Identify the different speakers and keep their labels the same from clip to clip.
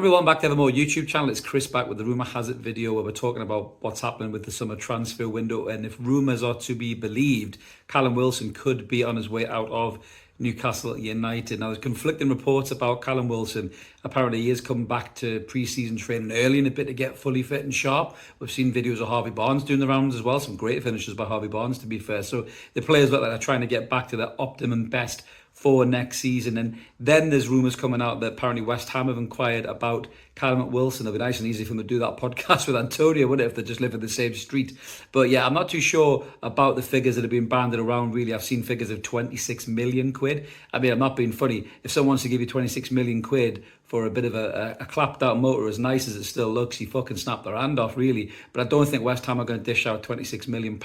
Speaker 1: everyone, back to Evermore YouTube channel. It's Chris back with the Rumour Has It video where we're talking about what's happening with the summer transfer window, and if rumours are to be believed, Callum Wilson could be on his way out of Newcastle United. Now, there's conflicting reports about Callum Wilson. Apparently, he is coming back to pre-season training early in a bit to get fully fit and sharp. We've seen videos of Harvey Barnes doing the rounds as well. Some great finishes by Harvey Barnes, to be fair. So the players look like they're trying to get back to their optimum best for next season. And then there's rumours coming out that apparently West Ham have inquired about Callum Wilson. It'd be nice and easy for them to do that podcast with Antonio, wouldn't it, if they just live in the same street. But yeah, I'm not too sure about the figures that have been banded around, really. I've seen figures of 26 million quid. I mean, I'm not being funny. If someone wants to give you 26 million quid for a bit of a clapped out motor, as nice as it still looks, you fucking snap their hand off, really. But I don't think West Ham are going to dish out £26 million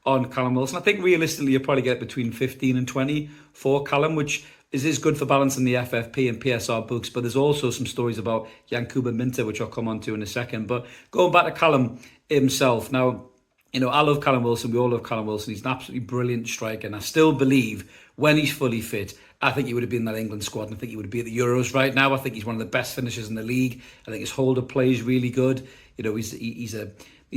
Speaker 1: on Callum Wilson. I think realistically you'll probably get between 15 and 20 for Callum, which is good for balancing the FFP and PSR books. But there's also some stories about Yanba Mina, which I'll come on to in a second. But going back to Callum himself, now, you know, I love Callum Wilson. We all love Callum Wilson. He's an absolutely brilliant striker. And I still believe when he's fully fit, I think he would have been in that England squad. And I think he would be at the Euros right now. I think he's one of the best finishers in the league. I think his holder play is really good. You know, he's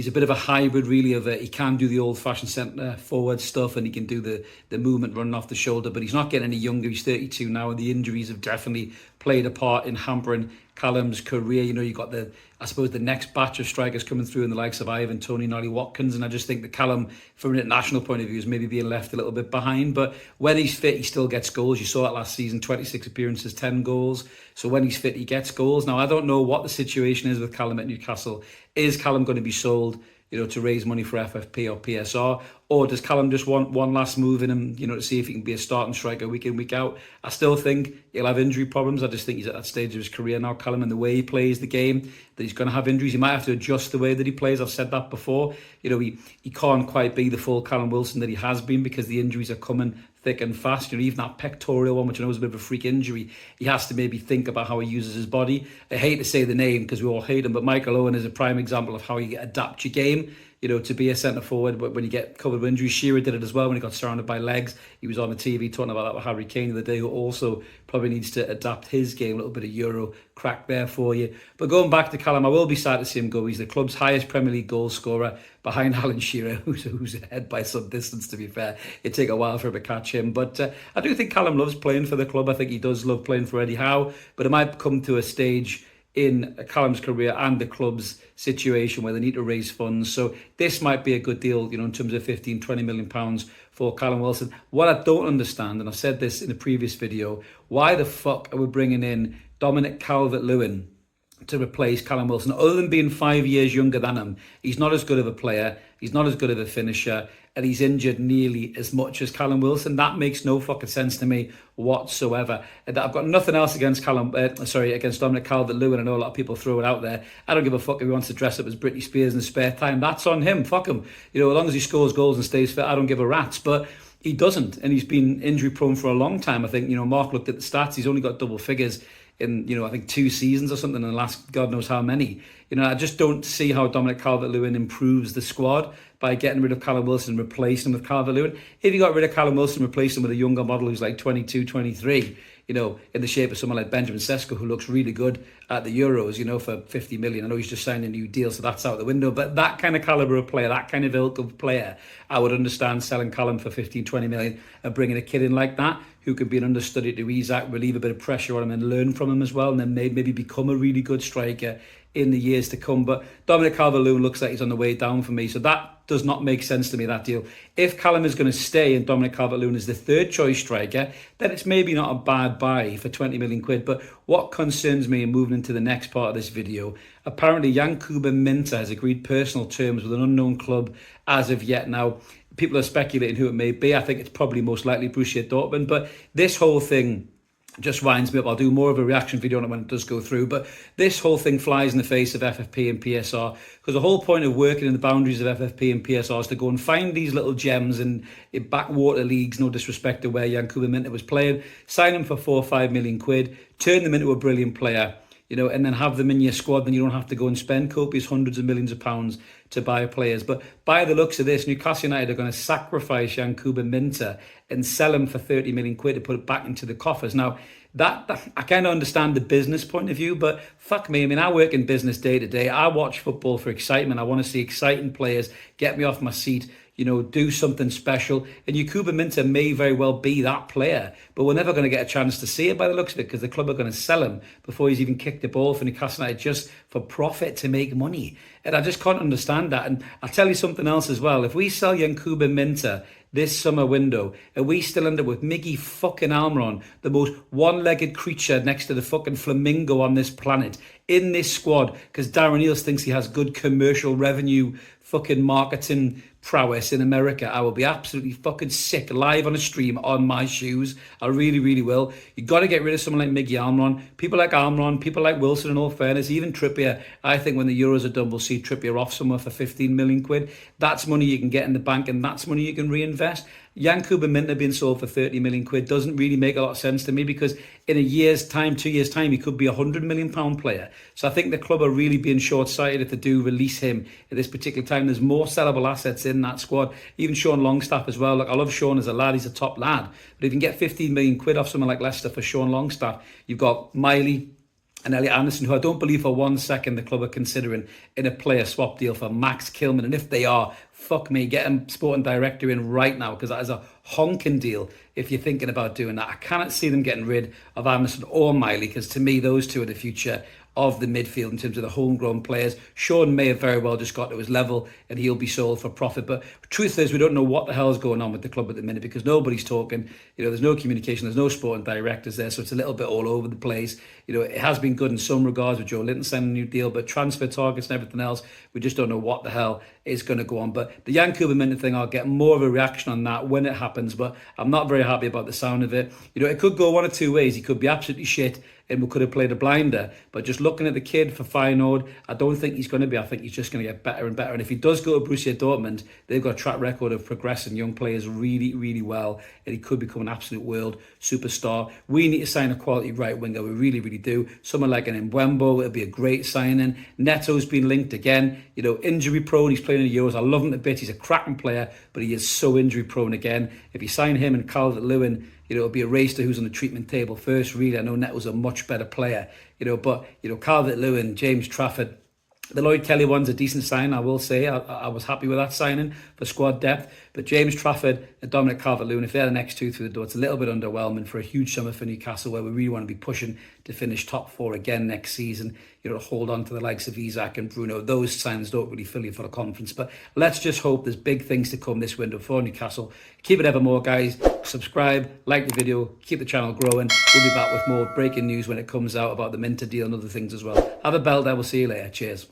Speaker 1: a bit of a hybrid, really, of he can do the old-fashioned centre forward stuff and he can do the movement running off the shoulder, but he's not getting any younger. He's 32 now, and the injuries have definitely played a part in hampering Callum's career. You know, you've got I suppose the next batch of strikers coming through in the likes of Ivan Toney and Ollie Watkins, and I just think that Callum, from an international point of view, is maybe being left a little bit behind. But when he's fit, he still gets goals. You saw that last season, 26 appearances, 10 goals. So when he's fit, he gets goals. Now, I don't know what the situation is with Callum at Newcastle. Is Callum going to be sold, you know, to raise money for FFP or PSR? Or does Callum just want one last move in him, you know, to see if he can be a starting striker week in, week out? I still think he'll have injury problems. I just think he's at that stage of his career now, Callum, and the way he plays the game, that he's going to have injuries. He might have to adjust the way that he plays. I've said that before. You know, he can't quite be the full Callum Wilson that he has been because the injuries are coming thick and fast. You know, even that pectoral one, which I know is a bit of a freak injury, he has to maybe think about how he uses his body. I hate to say the name because we all hate him, but Michael Owen is a prime example of how you adapt your game, you know, to be a centre forward. But when you get covered with injuries, Shearer did it as well when he got surrounded by legs. He was on the TV talking about that with Harry Kane the other day, who also probably needs to adapt his game. A little bit of Euro crack there for you. But going back to Callum, I will be sad to see him go. He's the club's highest Premier League goal scorer behind Alan Shearer, who's ahead by some distance, to be fair. It'd take a while for him to catch him. But I do think Callum loves playing for the club. I think he does love playing for Eddie Howe. But it might come to a stage in Callum's career and the club's situation where they need to raise funds. So this might be a good deal, you know, in terms of 15, 20 million pounds for Callum Wilson. What I don't understand, and I said this in a previous video, why the fuck are we bringing in Dominic CalvertLewin to replace Callum Wilson? Other than being 5 years younger than him, he's not as good of a player, he's not as good of a finisher, and he's injured nearly as much as Callum Wilson. That makes no fucking sense to me whatsoever. And I've got nothing else against against Dominic Calvert-Lewin. I know a lot of people throw it out there. I don't give a fuck if he wants to dress up as Britney Spears in his spare time. That's on him. Fuck him. You know, as long as he scores goals and stays fit, I don't give a rat's. But he doesn't, and he's been injury prone for a long time. I think, you know, Mark looked at the stats. He's only got double figures in, you know, I think 2 seasons or something in the last God knows how many. You know, I just don't see how Dominic Calvert-Lewin improves the squad by getting rid of Callum Wilson and replacing him with Calvert-Lewin. If you got rid of Callum Wilson and replaced him with a younger model who's like 22, 23, you know, in the shape of someone like Benjamin Sesko, who looks really good at the Euros, you know, for 50 million. I know he's just signed a new deal, so that's out the window. But that kind of calibre of player, that kind of ilk of player, I would understand selling Callum for 15, 20 million and bringing a kid in like that who could be an understudy to Isak, relieve a bit of pressure on him and learn from him as well, and then maybe become a really good striker in the years to come. But Dominic Calvert-Lewin looks like he's on the way down for me, so that does not make sense to me, that deal. If Callum is going to stay and Dominic Calvert-Lewin is the third choice striker, then it's maybe not a bad buy for 20 million quid. But what concerns me, and moving into the next part of this video, apparently Yanba Mina has agreed personal terms with an unknown club as of yet. Now, people are speculating who it may be. I think it's probably most likely Borussia Dortmund. But this whole thing just winds me up. I'll do more of a reaction video on it when it does go through. But this whole thing flies in the face of FFP and PSR, because the whole point of working in the boundaries of FFP and PSR is to go and find these little gems in backwater leagues, no disrespect to where Yanba Mina was playing, sign them for 4 or 5 million quid, turn them into a brilliant player, you know, and then have them in your squad. Then you don't have to go and spend copious hundreds of millions of pounds to buy players. But by the looks of this, Newcastle United are going to sacrifice Yanba Mina and sell him for 30 million quid to put it back into the coffers. Now, that I kind of understand the business point of view, but fuck me. I mean, I work in business day to day. I watch football for excitement. I want to see exciting players get me off my seat, do something special. And Yankuba Minta may very well be that player, but we're never going to get a chance to see it by the looks of it, because the club are going to sell him before he's even kicked the ball for Newcastle United, just for profit, to make money. And I just can't understand that. And I'll tell you something else as well. If we sell Yankuba Minta this summer window and we still end up with Miggy fucking Almiron, the most one-legged creature next to the fucking flamingo on this planet, in this squad, because Darren Eales thinks he has good commercial revenue fucking marketing prowess in America, I will be absolutely fucking sick live on a stream on my shoes. I really, really will. You got to get rid of someone like Miggy Almiron. People like Almiron, people like Wilson, in all fairness, even Trippier. I think when the Euros are done, we'll see Trippier off somewhere for 15 million quid. That's money you can get in the bank, and that's money you can reinvest. Yankuba Minta being sold for 30 million quid doesn't really make a lot of sense to me, because in a year's time, 2 years' time, he could be a £100 million player. So I think the club are really being short-sighted if they do release him at this particular time. There's more sellable assets in that squad. Even Sean Longstaff as well. Look, I love Sean as a lad. He's a top lad. But if you can get 15 million quid off someone like Leicester for Sean Longstaff, you've got Miley and Elliot Anderson, who I don't believe for 1 second the club are considering in a player swap deal for Max Kilman. And if they are, fuck me, get a sporting director in right now, because that is a honking deal if you're thinking about doing that. I cannot see them getting rid of Anderson or Miley, because to me, those two are the future of the midfield in terms of the homegrown players. Sean may have very well just got to his level and he'll be sold for profit. But truth is, we don't know what the hell is going on with the club at the minute, because nobody's talking. There's no communication, there's no sporting directors there, so it's a little bit all over the place. It has been good in some regards with Joe Linton signing a new deal, but transfer targets and everything else, we just don't know what the hell is going to go on. But the Yankuba Minta thing, I'll get more of a reaction on that when it happens, but I'm not very happy about the sound of it. It could go one of two ways. He could be absolutely shit and we could have played a blinder, but just looking at the kid for Feyenoord, I don't think he's going to be. I think he's just going to get better and better. And if he does go to Borussia Dortmund, they've got a track record of progressing young players really, really well, and he could become an absolute world superstar. We need to sign a quality right winger. We really, really do. Someone like an Mbembo, it'll be a great signing. Neto's been linked again. Injury prone. He's playing in the Euros. I love him to bits. He's a cracking player, but he is so injury prone again. If you sign him and Calvert-Lewin, it'll be a race to who's on the treatment table first, really. I know Neto's a much better player, but Calvert-Lewin, James Trafford, the Lloyd Kelly one's a decent sign, I will say. I was happy with that signing for squad depth. But James Trafford and Dominic CalvertLewin, if they're the next two through the door, it's a little bit underwhelming for a huge summer for Newcastle, where we really want to be pushing to finish top four again next season. Hold on to the likes of Isaac and Bruno. Those signs don't really fill you full of confidence. But let's just hope there's big things to come this window for Newcastle. Keep it evermore, guys. Subscribe, like the video, keep the channel growing. We'll be back with more breaking news when it comes out about the Minta deal and other things as well. Have a belt. I will see you later. Cheers.